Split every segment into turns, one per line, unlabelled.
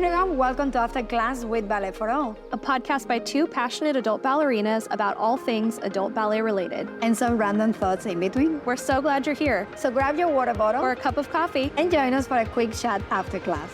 everyone, welcome to After Class with Ballet for All,
a podcast by two passionate adult ballerinas about all things adult ballet related,
and some random thoughts in between.
We're so glad you're here.
So grab your water bottle
or a cup of coffee
and join us for a quick chat after class.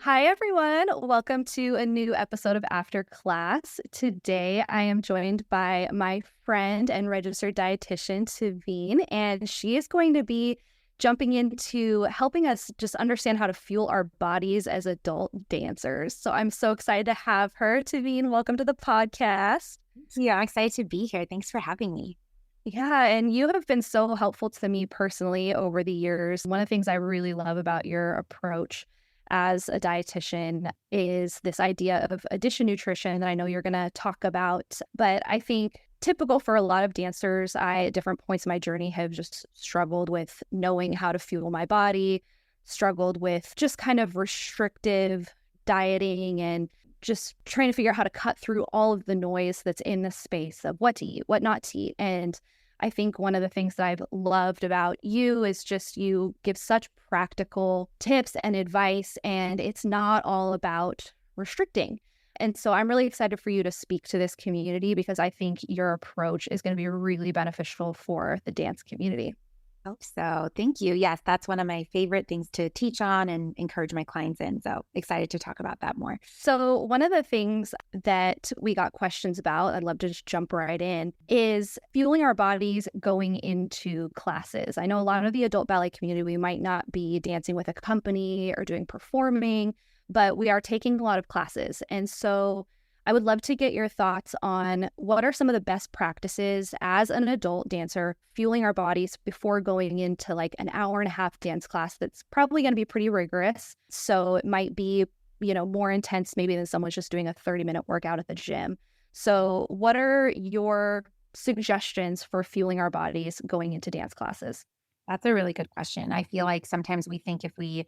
Hi, everyone. Welcome to a new episode of After Class. Today, I am joined by my friend and registered dietitian, Tveen, and she is going to be jumping into helping us just understand how to fuel our bodies as adult dancers. So I'm so excited to have her. Tveen, welcome to the podcast.
Yeah, I'm excited to be here. Thanks for having me.
Yeah, and you have been so helpful to me personally over the years. One of the things I really love about your approach as a dietitian is this idea of addition nutrition that I know you're going to talk about. But I think typical for a lot of dancers, I, at different points in my journey, have just struggled with knowing how to fuel my body, struggled with just kind of restrictive dieting and just trying to figure out how to cut through all of the noise that's in the space of what to eat, what not to eat. And I think one of the things that I've loved about you is just you give such practical tips and advice, and it's not all about restricting. And so I'm really excited for you to speak to this community because I think your approach is going to be really beneficial for the dance community.
Hope so. Thank you. Yes, that's one of my favorite things to teach on and encourage my clients in. So excited to talk about that more.
So one of the things that we got questions about, I'd love to just jump right in, is fueling our bodies going into classes. I know a lot of the adult ballet community, we might not be dancing with a company or doing performing, but we are taking a lot of classes. And so I would love to get your thoughts on what are some of the best practices as an adult dancer fueling our bodies before going into like an hour and a half dance class that's probably going to be pretty rigorous. So it might be, more intense maybe than someone's just doing a 30-minute workout at the gym. So what are your suggestions for fueling our bodies going into dance classes?
That's a really good question. I feel like sometimes we think we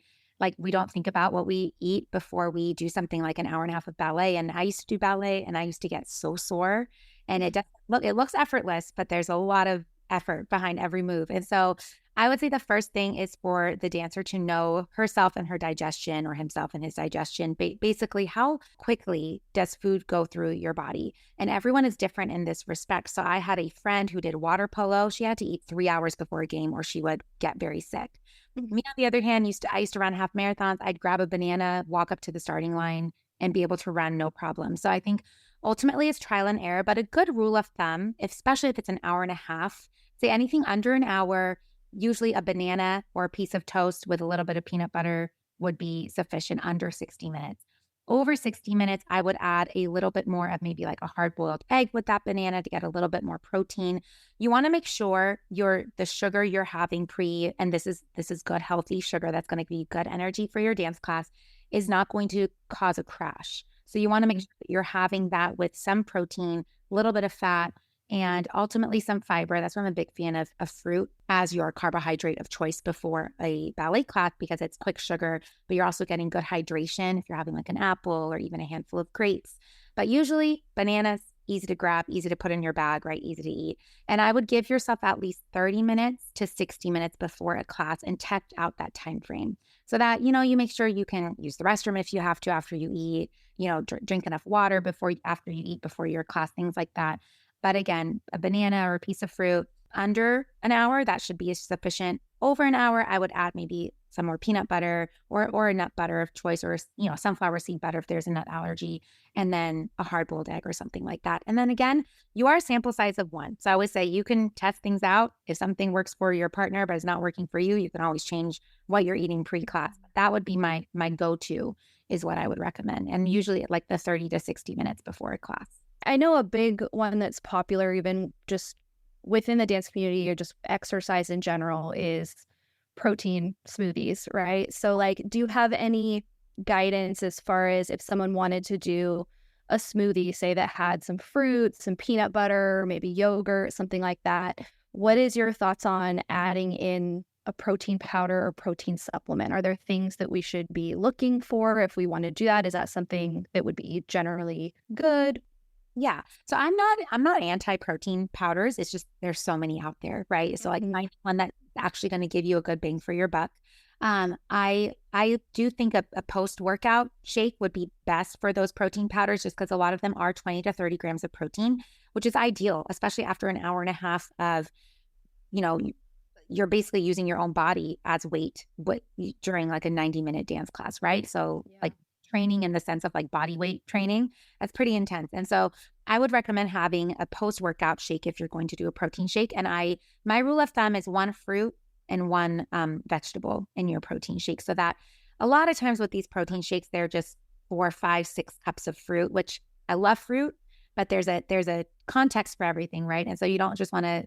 don't think about what we eat before we do something like an hour and a half of ballet. And I used to do ballet and I used to get so sore, and it looks effortless, but there's a lot of effort behind every move. And so I would say the first thing is for the dancer to know herself and her digestion, or himself and his digestion. Basically, how quickly does food go through your body? And everyone is different in this respect. So I had a friend who did water polo. She had to eat 3 hours before a game or she would get very sick. Me, on the other hand, I used to run half marathons. I'd grab a banana, walk up to the starting line, and be able to run no problem. So I think ultimately it's trial and error, but a good rule of thumb, especially if it's an hour and a half, say anything under an hour, usually a banana or a piece of toast with a little bit of peanut butter would be sufficient under 60 minutes. Over 60 minutes, I would add a little bit more of maybe like a hard-boiled egg with that banana to get a little bit more protein. You want to make sure the sugar you're having and this is good, healthy sugar that's going to give you good energy for your dance class, is not going to cause a crash. So you want to make sure that you're having that with some protein, a little bit of fat, and ultimately some fiber. That's why I'm a big fan of fruit as your carbohydrate of choice before a ballet class, because it's quick sugar, but you're also getting good hydration if you're having like an apple or even a handful of grapes. But usually bananas, easy to grab, easy to put in your bag, right? Easy to eat. And I would give yourself at least 30 minutes to 60 minutes before a class and test out that time frame so that, you make sure you can use the restroom if you have to after you eat, drink enough water after you eat, before your class, things like that. But again, a banana or a piece of fruit under an hour, that should be sufficient. Over an hour, I would add maybe some more peanut butter or a nut butter of choice, or, sunflower seed butter if there's a nut allergy, and then a hard-boiled egg or something like that. And then again, you are a sample size of one. So I always say you can test things out. If something works for your partner but it's not working for you, you can always change what you're eating pre-class. That would be my go-to, is what I would recommend. And usually at like the 30 to 60 minutes before a class.
I know a big one that's popular even just within the dance community or just exercise in general is protein smoothies, right? So like, do you have any guidance as far as if someone wanted to do a smoothie, say that had some fruit, some peanut butter, maybe yogurt, something like that? What is your thoughts on adding in a protein powder or protein supplement? Are there things that we should be looking for if we want to do that? Is that something that would be generally good?
Yeah. So I'm not anti-protein powders. It's just there's so many out there, right? So like find one that's actually going to give you a good bang for your buck. I do think a post-workout shake would be best for those protein powders, just because a lot of them are 20 to 30 grams of protein, which is ideal, especially after an hour and a half of, you know, you're basically using your own body as weight during like a 90-minute dance class, right? So like training in the sense of like body weight training, that's pretty intense. And so I would recommend having a post-workout shake if you're going to do a protein shake. And my rule of thumb is 1 fruit and 1 vegetable in your protein shake. So that a lot of times with these protein shakes, they're just 4, 5, 6 cups of fruit, which I love fruit, but there's a context for everything, right? And so you don't just want to,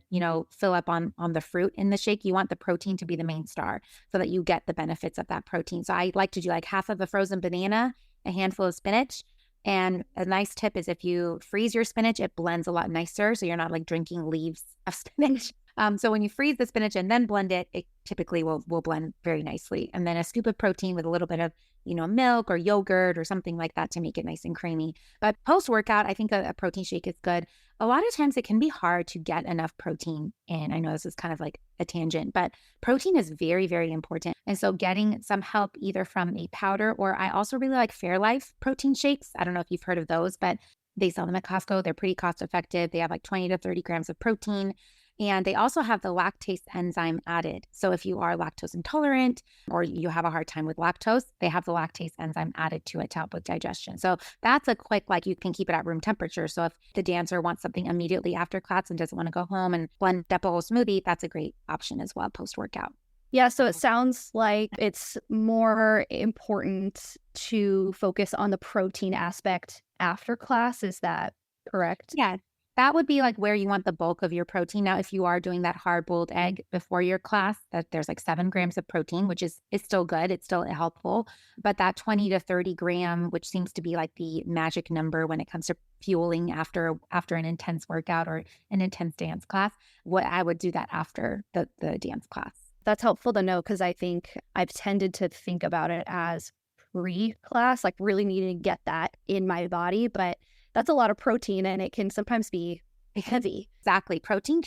fill up on the fruit in the shake. You want the protein to be the main star so that you get the benefits of that protein. So I like to do like half of a frozen banana, a handful of spinach. And a nice tip is if you freeze your spinach, it blends a lot nicer. So you're not like drinking leaves of spinach. So when you freeze the spinach and then blend it, it typically will blend very nicely. And then a scoop of protein with a little bit of, milk or yogurt or something like that to make it nice and creamy. But post-workout, I think a protein shake is good. A lot of times it can be hard to get enough protein in. I know this is kind of like a tangent, but protein is very, very important. And so getting some help either from a powder, or I also really like Fairlife protein shakes. I don't know if you've heard of those, but they sell them at Costco. They're pretty cost effective. They have like 20 to 30 grams of protein. And they also have the lactase enzyme added. So if you are lactose intolerant or you have a hard time with lactose, they have the lactase enzyme added to it to help with digestion. So that's a quick, like you can keep it at room temperature. So if the dancer wants something immediately after class and doesn't want to go home and blend up a whole smoothie, that's a great option as well post-workout.
Yeah, so it sounds like it's more important to focus on the protein aspect after class. Is that correct?
Yeah. That would be like where you want the bulk of your protein. Now, if you are doing that hard-boiled egg before your class, that there's like 7 grams of protein, which is still good. It's still helpful. But that 20 to 30 gram, which seems to be like the magic number when it comes to fueling after an intense workout or an intense dance class, what I would do that after the dance class.
That's helpful to know because I think I've tended to think about it as pre-class, like really needing to get that in my body. But that's a lot of protein and it can sometimes be heavy.
Exactly. Protein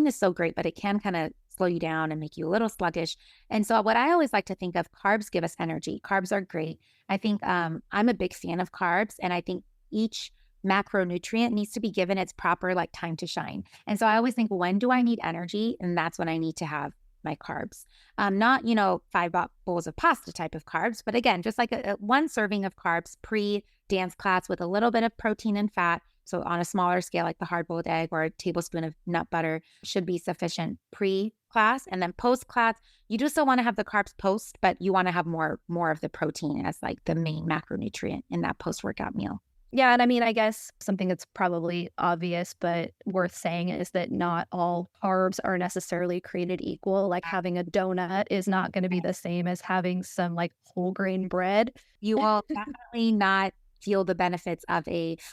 is so great, but it can kind of slow you down and make you a little sluggish. And so what I always like to think of, carbs give us energy. Carbs are great. I think I'm a big fan of carbs, and I think each macronutrient needs to be given its proper like time to shine. And so I always think, when do I need energy? And that's when I need to have my carbs. Not, 5 bowls of pasta type of carbs, but again, just like a 1 serving of carbs pre-dance class with a little bit of protein and fat. So on a smaller scale, like the hard-boiled egg or a tablespoon of nut butter should be sufficient pre-class. And then post-class, you do still want to have the carbs post, but you want to have more of the protein as like the main macronutrient in that post-workout meal.
Yeah, and I mean, I guess something that's probably obvious but worth saying is that not all carbs are necessarily created equal. Like having a donut is not going to be the same as having some like whole grain bread.
You will definitely not feel the benefits of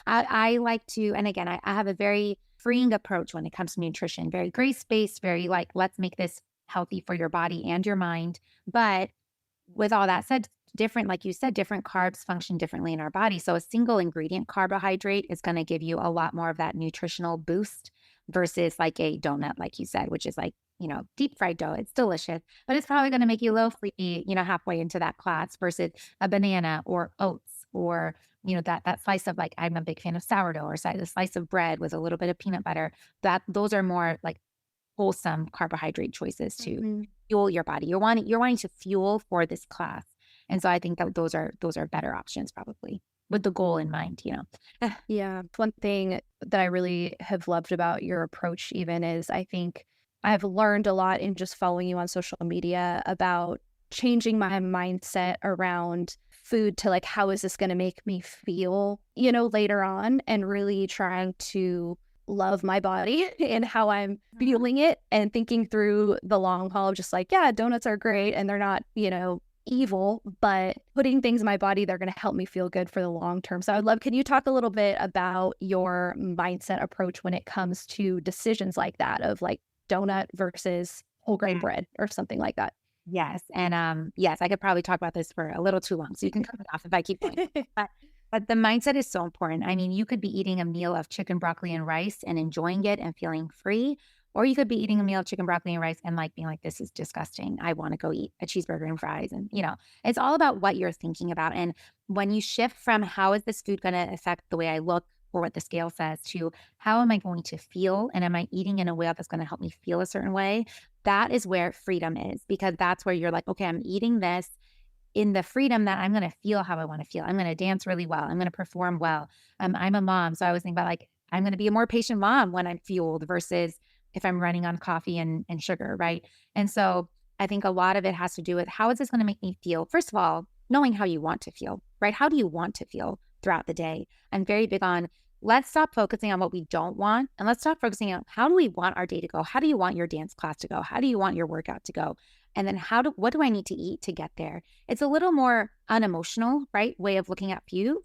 I like to, and again, I have a very freeing approach when it comes to nutrition, very grace-based, very like, let's make this healthy for your body and your mind. But with all that said, like you said, different carbs function differently in our body. So a single ingredient carbohydrate is going to give you a lot more of that nutritional boost versus like a donut, like you said, which is like, deep fried dough. It's delicious, but it's probably going to make you a little sleepy, halfway into that class versus a banana or oats or, that slice of like, I'm a big fan of sourdough, or a slice of bread with a little bit of peanut butter. Those are more like wholesome carbohydrate choices to fuel your body. You're wanting to fuel for this class. And so I think that those are better options probably with the goal in mind,
Yeah. One thing that I really have loved about your approach even is I think I've learned a lot in just following you on social media about changing my mindset around food to like, how is this going to make me feel, later on, and really trying to love my body and how I'm feeling it and thinking through the long haul of just like, yeah, donuts are great and they're not, evil, but putting things in my body, they're going to help me feel good for the long term. So can you talk a little bit about your mindset approach when it comes to decisions like that of like donut versus whole grain bread or something like that?
Yes. And yes, I could probably talk about this for a little too long, so you can cut it off if I keep going. But the mindset is so important. I mean, you could be eating a meal of chicken, broccoli, and rice and enjoying it and feeling free, Or you could be eating a meal of chicken, broccoli, and rice and like being like, this is disgusting. I want to go eat a cheeseburger and fries. And, it's all about what you're thinking about. And when you shift from how is this food going to affect the way I look or what the scale says to how am I going to feel? And am I eating in a way that's going to help me feel a certain way? That is where freedom is, because that's where you're like, okay, I'm eating this in the freedom that I'm going to feel how I want to feel. I'm going to dance really well. I'm going to perform well. I'm a mom. So I was thinking about like, I'm going to be a more patient mom when I'm fueled versus if I'm running on coffee and sugar, right? And so I think a lot of it has to do with how is this going to make me feel? First of all, knowing how you want to feel, right? How do you want to feel throughout the day? I'm very big on let's stop focusing on what we don't want and let's stop focusing on how do we want our day to go? How do you want your dance class to go? How do you want your workout to go? And then what do I need to eat to get there? It's a little more unemotional, right? Way of looking at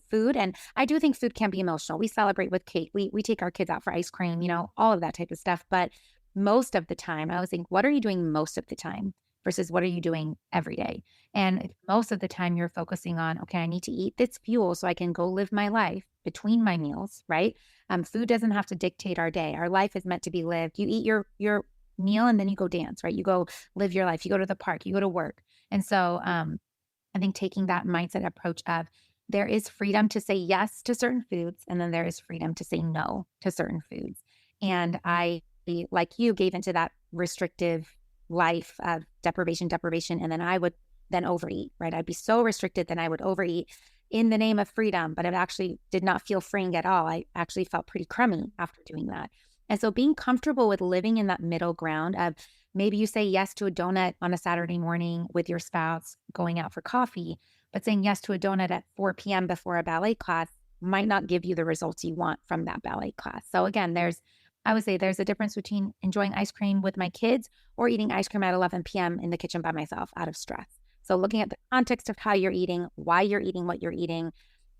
food. And I do think food can be emotional. We celebrate with cake. We take our kids out for ice cream, all of that type of stuff. But most of the time, I always think, what are you doing most of the time versus what are you doing every day? And most of the time you're focusing on, okay, I need to eat this fuel so I can go live my life between my meals, right? Food doesn't have to dictate our day. Our life is meant to be lived. You eat your meal and then you go dance, right? You go live your life. You go to the park, you go to work. And so I think taking that mindset approach of there is freedom to say yes to certain foods, and then there is freedom to say no to certain foods. And I, like you, gave into that restrictive life of deprivation, and then I would then overeat, right? I'd be so restricted, then I would overeat in the name of freedom, but it actually did not feel freeing at all. I actually felt pretty crummy after doing that. And so being comfortable with living in that middle ground of maybe you say yes to a donut on a Saturday morning with your spouse going out for coffee, but saying yes to a donut at 4 p.m. before a ballet class might not give you the results you want from that ballet class. So again, I would say there's a difference between enjoying ice cream with my kids or eating ice cream at 11 p.m. in the kitchen by myself out of stress. So looking at the context of how you're eating, why you're eating what you're eating,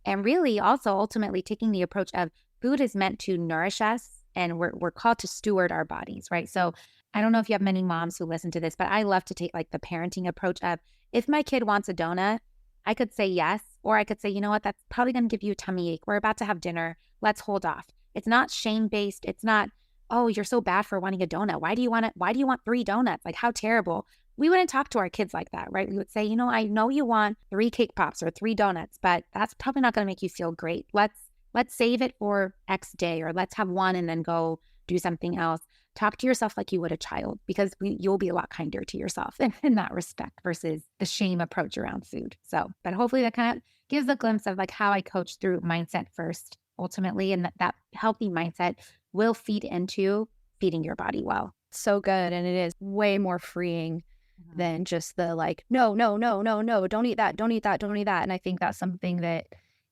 and really also ultimately taking the approach of food is meant to nourish us. And we're called to steward our bodies, right? So I don't know if you have many moms who listen to this, but I love to take like the parenting approach of if my kid wants a donut, I could say yes, or I could say, you know what, that's probably going to give you a tummy ache. We're about to have dinner. Let's hold off. It's not shame-based. It's not, oh, you're so bad for wanting a donut. Why do you want it? Why do you want 3 donuts? Like how terrible. We wouldn't talk to our kids like that, right? We would say, I know you want 3 cake pops or 3 donuts, but that's probably not going to make you feel great. Let's save it for X day, or let's have one and then go do something else. Talk to yourself like you would a child, because you'll be a lot kinder to yourself in that respect versus the shame approach around food. So, but hopefully that kind of gives a glimpse of like how I coach through mindset first, ultimately, and that healthy mindset will feed into feeding your body well.
So good. And it is way more freeing than just the like, no, don't eat that, don't eat that, don't eat that. And I think that's something that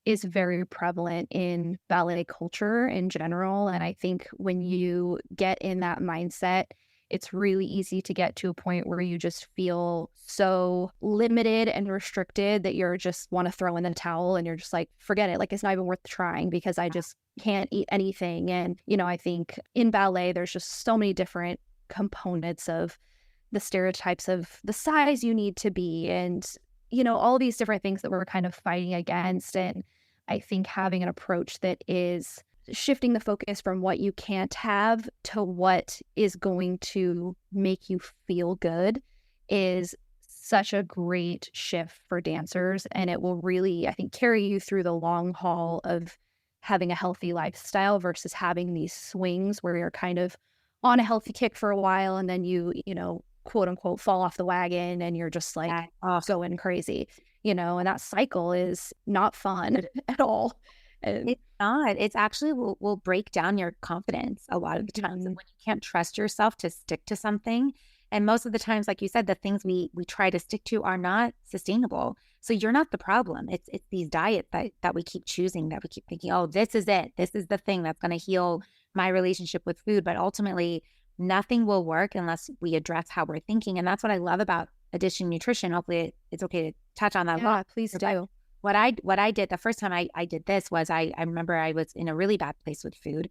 is very prevalent in ballet culture in general. And I think when you get in that mindset, it's really easy to get to a point where you just feel so limited and restricted that you're just want to throw in the towel and you're just like, forget it. Like, it's not even worth trying because I just can't eat anything. And, I think in ballet, there's just so many different components of the stereotypes of the size you need to be and, all these different things that we're kind of fighting against. And I think having an approach that is shifting the focus from what you can't have to what is going to make you feel good is such a great shift for dancers. And it will really, I think, carry you through the long haul of having a healthy lifestyle versus having these swings where you're kind of on a healthy kick for a while and then you quote unquote, fall off the wagon and you're just like going crazy, and that cycle is not fun at all.
It's not. It's actually will break down your confidence a lot of the times. And when you can't trust yourself to stick to something, and most of the times, like you said, the things we try to stick to are not sustainable. So you're not the problem. It's these diets that we keep choosing, that we keep thinking, oh, this is it. This is the thing that's going to heal my relationship with food. But ultimately, nothing will work unless we address how we're thinking. And that's what I love about addition nutrition. Hopefully it's okay to touch on that.
Yeah, please do.
What I did the first time I did this was I remember I was in a really bad place with food.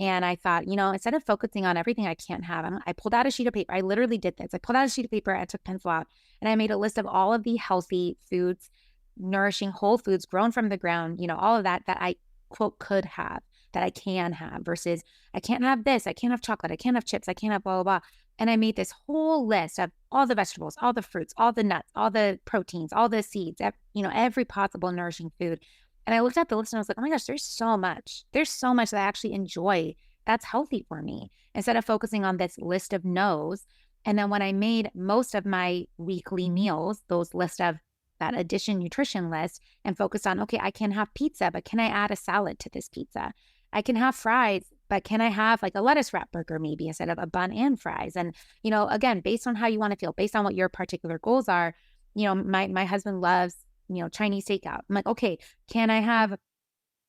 And I thought, instead of focusing on everything I can't have, I pulled out a sheet of paper. I literally did this. I pulled out a sheet of paper, I took pencil out, and I made a list of all of the healthy foods, nourishing whole foods grown from the ground, all of that I, quote, could have. that I can have versus I can't have this, I can't have chocolate, I can't have chips, I can't have blah, blah, blah. And I made this whole list of all the vegetables, all the fruits, all the nuts, all the proteins, all the seeds, every possible nourishing food. And I looked at the list and I was like, oh my gosh, there's so much. There's so much that I actually enjoy that's healthy for me instead of focusing on this list of no's. And then when I made most of my weekly meals, those list of that addition nutrition list and focused on, okay, I can have pizza, but can I add a salad to this pizza? I can have fries, but can I have like a lettuce wrap burger maybe instead of a bun and fries? And, again, based on how you want to feel, based on what your particular goals are, my husband loves, Chinese takeout. I'm like, okay, can I have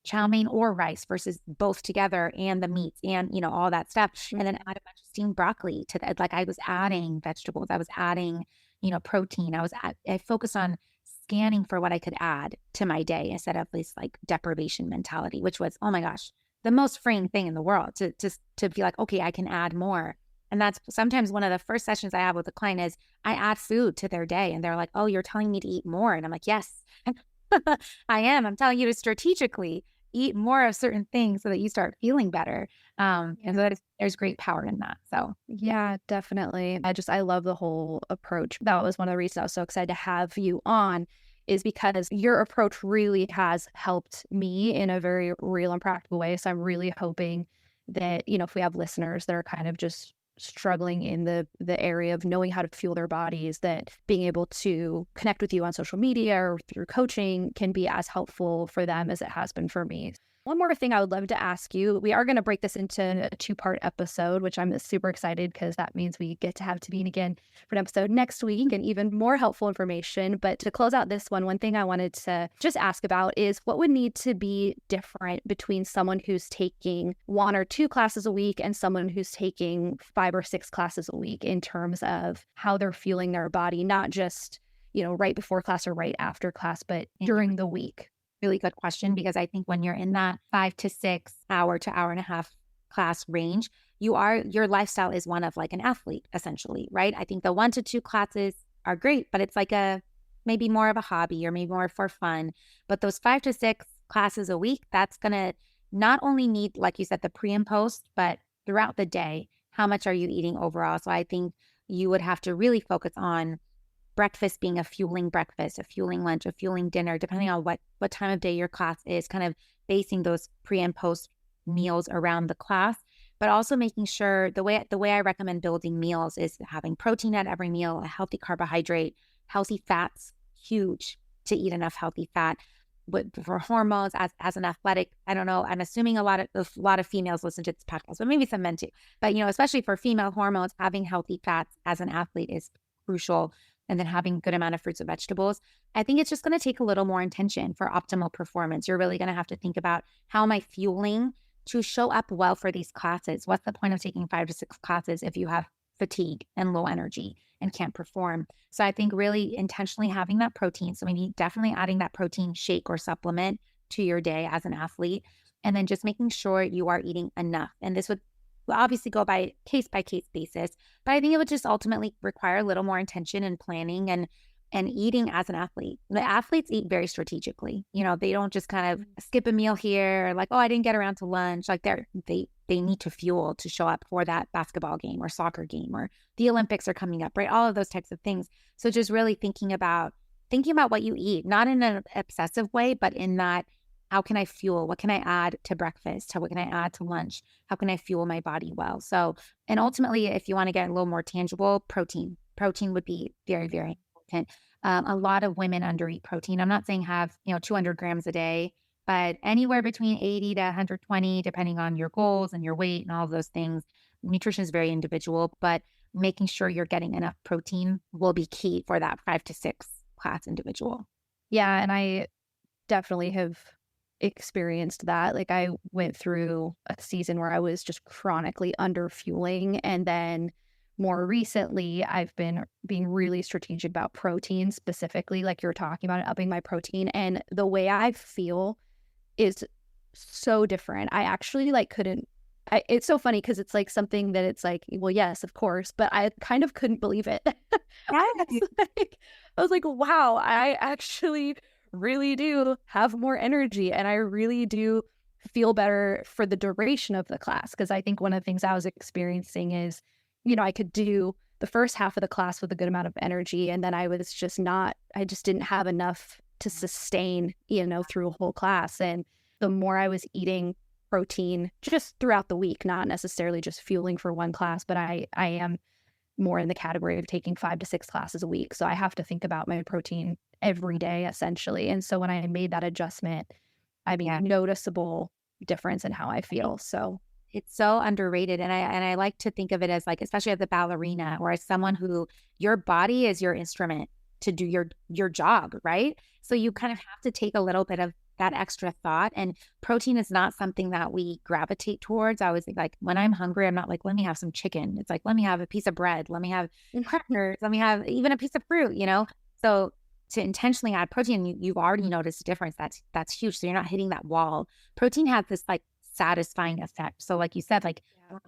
chow mein or rice versus both together and the meats and, all that stuff. And then add a bunch of steamed broccoli to that. Like I was adding vegetables, I was adding, protein. I focused on scanning for what I could add to my day instead of this like deprivation mentality, which was, oh my gosh, the most freeing thing in the world to be like, okay, I can add more. And that's sometimes one of the first sessions I have with a client is I add food to their day and they're like, oh, you're telling me to eat more. And I'm like, yes, I am. I'm telling you to strategically eat more of certain things so that you start feeling better. And so there's great power in that. So
yeah, definitely. I love the whole approach. That was one of the reasons I was so excited to have you on, is because your approach really has helped me in a very real and practical way. So I'm really hoping that, if we have listeners that are kind of just struggling in the area of knowing how to fuel their bodies, that being able to connect with you on social media or through coaching can be as helpful for them as it has been for me. One more thing I would love to ask you. We are going to break this into a 2-part episode, which I'm super excited because that means we get to have Tveen again for an episode next week and even more helpful information. But to close out this one thing I wanted to just ask about is what would need to be different between someone who's taking 1 or 2 classes a week and someone who's taking 5 or 6 classes a week in terms of how they're fueling their body, not just, right before class or right after class, but during the week.
Really good question, because I think when you're in that 5 to 6 hour to hour and a half class range, your lifestyle is one of like an athlete, essentially, right? I think the 1 to 2 classes are great, but it's like maybe more of a hobby or maybe more for fun. But those 5 to 6 classes a week, that's going to not only need, like you said, the pre and post, but throughout the day, how much are you eating overall? So I think you would have to really focus on breakfast being a fueling breakfast, a fueling lunch, a fueling dinner, depending on what time of day your class is, kind of basing those pre and post meals around the class, but also making sure the way I recommend building meals is having protein at every meal, a healthy carbohydrate, healthy fats, huge to eat enough healthy fat. But for hormones, as an athletic, I don't know, I'm assuming a lot of females listen to this podcast, but maybe some men too. But, especially for female hormones, having healthy fats as an athlete is crucial. And then having a good amount of fruits and vegetables. I think it's just going to take a little more intention for optimal performance. You're really going to have to think about, how am I fueling to show up well for these classes? What's the point of taking 5 to 6 classes if you have fatigue and low energy and can't perform? So I think really intentionally having that protein. So maybe definitely adding that protein shake or supplement to your day as an athlete. And then just making sure you are eating enough. And this would obviously go by case basis, but I think it would just ultimately require a little more intention and planning and eating as an athlete. The athletes eat very strategically. They don't just kind of skip a meal here, like, oh, I didn't get around to lunch. Like they need to fuel to show up for that basketball game or soccer game, or the Olympics are coming up, right? All of those types of things. So just really thinking about what you eat, not in an obsessive way, but in that, how can I fuel? What can I add to breakfast? What can I add to lunch? How can I fuel my body well? So, and ultimately, if you want to get a little more tangible, protein would be very, very important. A lot of women undereat protein. I'm not saying have, 200 grams a day, but anywhere between 80 to 120, depending on your goals and your weight and all of those things. Nutrition is very individual, but making sure you're getting enough protein will be key for that 5 to 6 class individual.
Yeah. And I definitely have experienced that. Like I went through a season where I was just chronically under fueling, and then more recently I've been being really strategic about protein, specifically like you're talking about, upping my protein, and the way I feel is so different. I actually it's so funny because it's like something that it's like, well, yes, of course, but I kind of couldn't believe it. I was like, wow, I actually really do have more energy, and I really do feel better for the duration of the class. Because I think one of the things I was experiencing is, I could do the first half of the class with a good amount of energy, and then I just didn't have enough to sustain, through a whole class. And the more I was eating protein just throughout the week, not necessarily just fueling for one class, but I am more in the category of taking 5 to 6 classes a week. So I have to think about my protein every day, essentially. And so when I made that adjustment, noticeable difference in how I feel. So
it's so underrated. And I like to think of it as like, especially as a ballerina or as someone who your body is your instrument to do your job, right? So you kind of have to take a little bit of that extra thought. And protein is not something that we gravitate towards. I always think like when I'm hungry, I'm not like, let me have some chicken. It's like, let me have a piece of bread. Let me have crackers. Let me have even a piece of fruit, So to intentionally add protein, you've already noticed a difference. That's huge. So you're not hitting that wall. Protein has this like satisfying effect. So like you said, like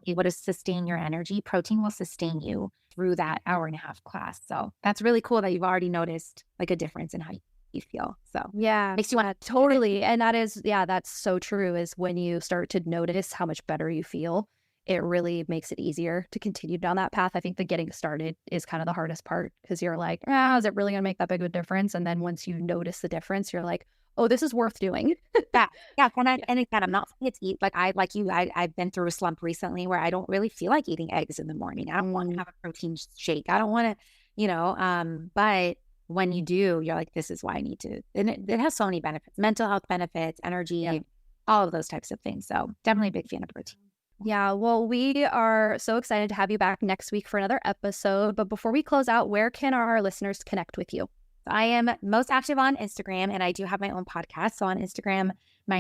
able to sustain your energy, protein will sustain you through that hour and a half class. So that's really cool that you've already noticed like a difference in how you feel. So
yeah,
makes you want
to totally. And that's so true, is when you start to notice how much better you feel, it really makes it easier to continue down that path. I think the getting started is kind of the hardest part, because you're like, is it really going to make that big of a difference? And then once you notice the difference, you're like, oh, this is worth doing.
And again, I'm not saying it's eat like I've been through a slump recently where I don't really feel like eating eggs in the morning. I don't want to have a protein shake. I don't want to, but when you do, you're like, this is why I need to. And it has so many benefits, mental health benefits, energy, all of those types of things. So definitely a big fan of protein.
Yeah, well, we are so excited to have you back next week for another episode. But before we close out, where can our listeners connect with you?
I am most active on Instagram, and I do have my own podcast. So on Instagram, my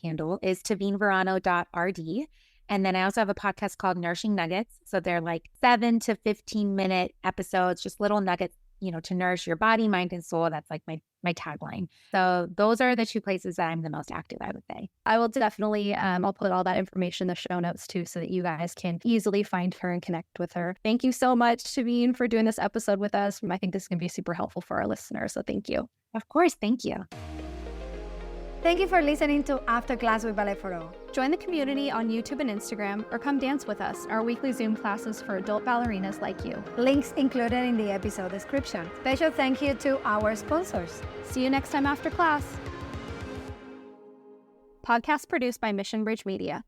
handle is tveenverano.rd. And then I also have a podcast called Nourishing Nuggets. So they're like 7 to 15-minute episodes, just little nuggets, to nourish your body, mind, and soul. That's like my tagline. So those are the 2 places that I'm the most active, I would say.
I will definitely, I'll put all that information in the show notes too, so that you guys can easily find her and connect with her. Thank you so much, Tveen, for doing this episode with us. I think this is going to be super helpful for our listeners. So thank you.
Of course. Thank you.
Thank you for listening to After Class with Ballet for All.
Join the community on YouTube and Instagram, or come dance with us, our weekly Zoom classes for adult ballerinas like you.
Links included in the episode description. Special thank you to our sponsors.
See you next time after class. Podcast produced by Mission Bridge Media.